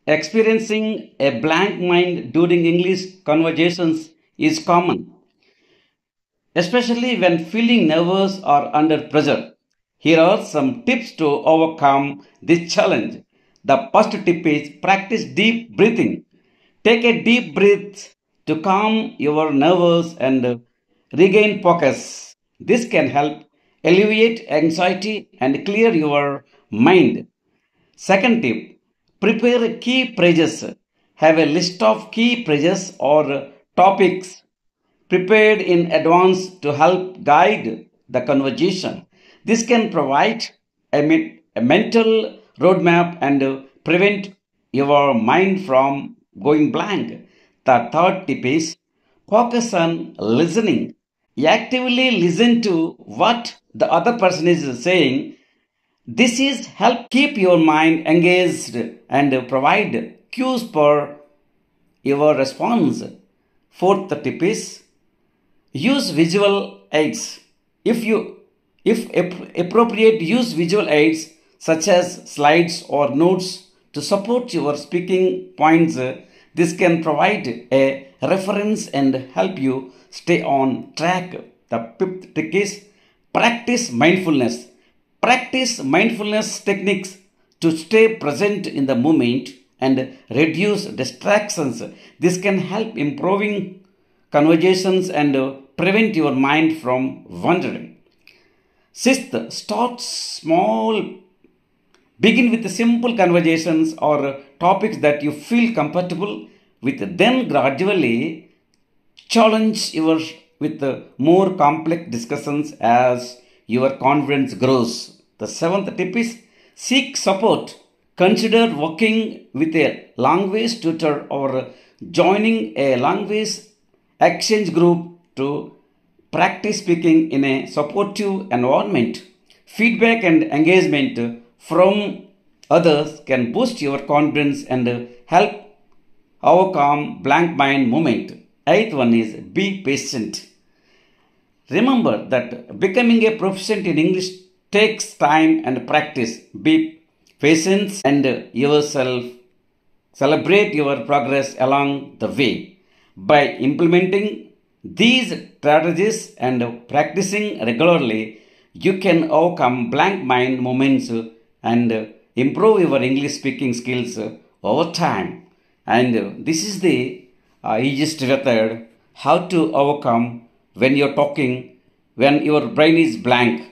Experiencing a blank mind during English conversations is common, especially when feeling nervous or under pressure. Here are some tips to overcome this challenge. The first tip is practice deep breathing. Take a deep breath to calm your nerves and regain focus. This can help alleviate anxiety and clear your mind. Second tip, prepare key phrases. Have a list of key phrases or topics prepared in advance to help guide the conversation. This can provide a mental roadmap and prevent your mind from going blank. The third tip is focus on listening. Actively listen to what the other person is saying. This is help keep your mind engaged and provide cues for your response. Fourth tip is use visual aids. If appropriate, use visual aids such as slides or notes to support your speaking points. This can provide a reference and help you stay on track. The fifth trick is practice mindfulness. Practice mindfulness techniques to stay present in the moment and reduce distractions. This can help improving conversations and prevent your mind from wandering. Sixth, start small. Begin with simple conversations or topics that you feel comfortable with, then gradually challenge your with more complex discussions as your confidence grows. The seventh tip is seek support. Consider working with a language tutor or joining a language exchange group to practice speaking in a supportive environment. Feedback and engagement from others can boost your confidence and help overcome blank mind moment. Eighth one is be patient. Remember that becoming a proficient in English takes time and practice. Be patient and yourself. Celebrate your progress along the way. By implementing these strategies and practicing regularly, you can overcome blank mind moments and improve your English speaking skills over time. And this is the easiest method how to overcome when you're talking when your brain is blank.